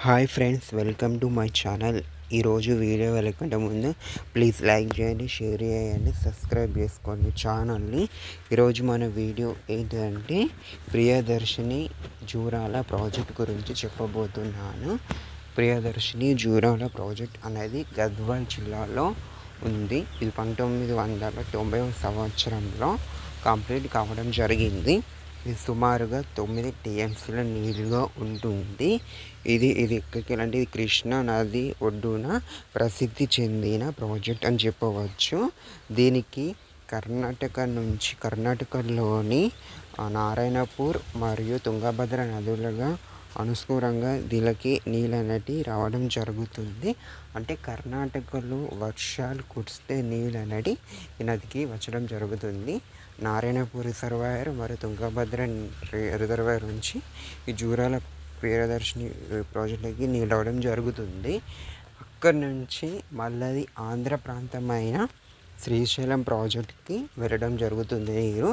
Hi friends, welcome to my channel. ఈరోజు video వెళ్ళకంటే ముందు please like చేయండి, షేర్ చేయండి, సబ్స్క్రైబ్ చేసుకోండి ఛానల్ని. ఈరోజు మన వీడియో ఏంటంటే ప్రియదర్శిని జూరాల ప్రాజెక్ట్ గురించి చెప్పబోతున్నాను. ప్రియదర్శిని జూరాల ప్రాజెక్ట్ అనేది గద్వాల్ జిల్లాలో ఉంది. ఇది 1990వ సంవత్సరంలో కంప్లీట్ కావడం జరిగింది. ఇది సుమారుగా 9 TMCల నీరుగా ఉంటుంది. ఇది ఎక్కడికి అంటే ఇది కృష్ణా నది ఒడ్డున ప్రసిద్ధి చెందిన ప్రాజెక్ట్ అని చెప్పవచ్చు. దీనికి కర్ణాటకలోని నారాయణపూర్ మరియు తుంగభద్ర నదులుగా అనుస్కూరంగా దీనికి నీళ్ళు అనేవి రావడం జరుగుతుంది. అంటే కర్ణాటకలో వర్షాలు కురిస్తే నీళ్ళు అనేవి ఈ నదికి వచ్చడం జరుగుతుంది. నారాయణపూర్ రిజర్వాయర్ మరియు తుంగభద్ర రిజర్వాయర్ నుంచి ఈ జూరాల ప్రియదర్శిని ప్రాజెక్టుకి నీళ్ళు రావడం జరుగుతుంది. అక్కడి నుంచి మళ్ళీ ఆంధ్ర ప్రాంతమైన శ్రీశైలం ప్రాజెక్ట్కి వెళ్ళడం జరుగుతుంది. నీరు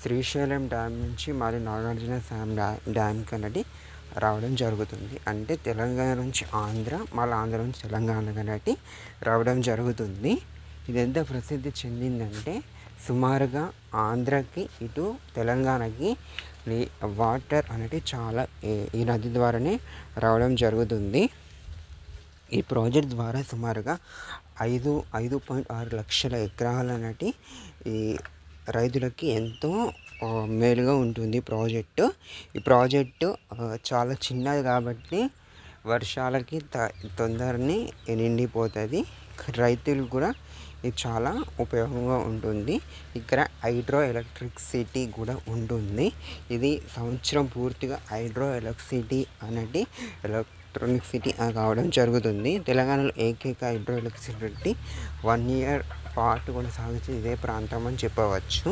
శ్రీశైలం డ్యామ్ నుంచి మళ్ళీ నాగార్జున డ్యామ్కి అనేది రావడం జరుగుతుంది. అంటే తెలంగాణ నుంచి ఆంధ్ర, మళ్ళీ ఆంధ్ర నుంచి తెలంగాణకి అనేది రావడం జరుగుతుంది. ఇది ఎంత ప్రసిద్ధి చెందిందంటే సుమారుగా ఆంధ్రకి ఇటు తెలంగాణకి వాటర్ అనేది చాలా ఈ నది ద్వారానే రావడం జరుగుతుంది. ఈ ప్రాజెక్ట్ ద్వారా సుమారుగా 5.6 లక్షల ఎకరాలు అనేవి ఈ రైతులకి ఎంతో మేలుగా ఉంటుంది ఈ ప్రాజెక్టు చాలా చిన్నది కాబట్టి వర్షాలకి తొందరని నిండిపోతుంది. రైతులు కూడా ఇది చాలా ఉపయోగంగా ఉంటుంది. ఇక్కడ హైడ్రో ఎలక్ట్రిసిటీ కూడా ఉంటుంది. ఇది సంవత్సరం పూర్తిగా హైడ్రో ఎలక్ట్రిసిటీ అనేది ఎలక్ట్రానిసిటీ కావడం జరుగుతుంది. తెలంగాణలో ఏకైక హైడ్రో ఎలక్ట్రిసిటీ 1 year పాటు కొనసాగుతూ ఇదే ప్రాంతం అని చెప్పవచ్చు.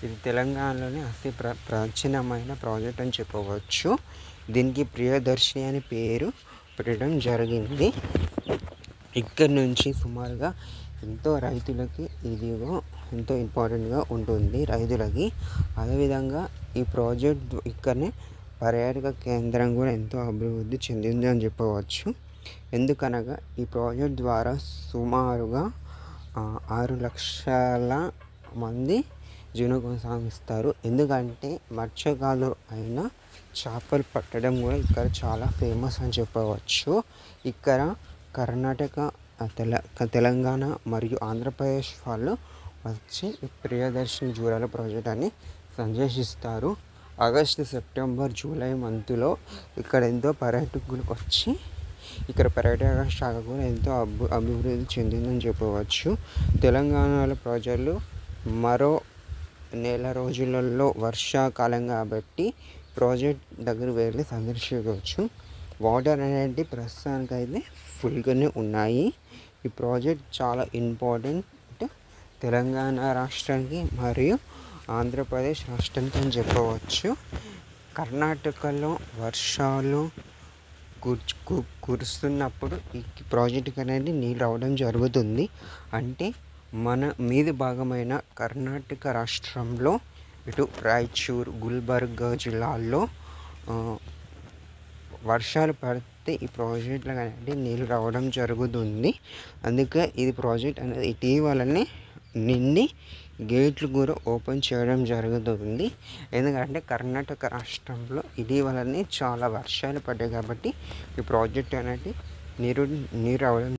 ఇది తెలంగాణలోనే అతి ప్రాచీనమైన ప్రాజెక్ట్ అని చెప్పవచ్చు. దీనికి ప్రియదర్శిని అనే పేరు పెట్టడం జరిగింది. ఇక్కడ నుంచి సుమారుగా ఎంతో రైతులకి ఇదిగో ఎంతో ఇంపార్టెంట్గా ఉంటుంది రైతులకి. అదేవిధంగా ఈ ప్రాజెక్ట్ ఇక్కడనే పర్యాటక కేంద్రం కూడా ఎంతో అభివృద్ధి చెందింది అని చెప్పవచ్చు. ఎందుకనగా ఈ ప్రాజెక్ట్ ద్వారా సుమారుగా 6 లక్షల మంది జీవనం కొనసాగిస్తారు. ఎందుకంటే మత్స్యకారులు అయినా చేపలు పట్టడం కూడా ఇక్కడ చాలా ఫేమస్ అని చెప్పవచ్చు. ఇక్కడ కర్ణాటక, తెలంగాణ మరియు ఆంధ్రప్రదేశ్ వాళ్ళు వచ్చి ప్రియదర్శిని జూరాల ప్రాజెక్ట్ అని సందర్శిస్తారు. ఆగస్టు, సెప్టెంబర్, జూలై మంత్లో ఇక్కడ ఎంతో పర్యాటకులు వచ్చి ఇక్కడ పర్యాటక శాఖ కూడా ఎంతో అభివృద్ధి చెందిందని చెప్పవచ్చు. తెలంగాణలో ప్రజలు మరో నెల రోజులలో వర్షాకాలం కాబట్టి ప్రాజెక్ట్ దగ్గర వెళ్ళి సందర్శించవచ్చు. వాటర్ అనేది ప్రస్తుతానికైతే ఫుల్గానే ఉన్నాయి. ఈ ప్రాజెక్ట్ చాలా ఇంపార్టెంట్ తెలంగాణ రాష్ట్రానికి మరియు ఆంధ్రప్రదేశ్ రాష్ట్రానికి అని చెప్పవచ్చు. కర్ణాటకలో వర్షాలు కురుస్తున్నప్పుడు ఈ ప్రాజెక్టుకి అనేది నీళ్ళు రావడం జరుగుతుంది. అంటే మన మీది భాగమైన కర్ణాటక రాష్ట్రంలో ఇటు రాయచూర్, గుల్బర్గా జిల్లాల్లో వర్షాలు పడితే ఈ ప్రాజెక్టులకు అనేది నీళ్ళు రావడం జరుగుతుంది. అందుకే ఇది ప్రాజెక్ట్ అనేది ఇటీవలనే నిండి గేట్లు కూడా ఓపెన్ చేయడం జరుగుతుంది. ఎందుకంటే కర్ణాటక రాష్ట్రంలో ఇటీవలనే చాలా వర్షాలు పడ్డాయి కాబట్టి ఈ ప్రాజెక్ట్ అనేది నీరు రావడం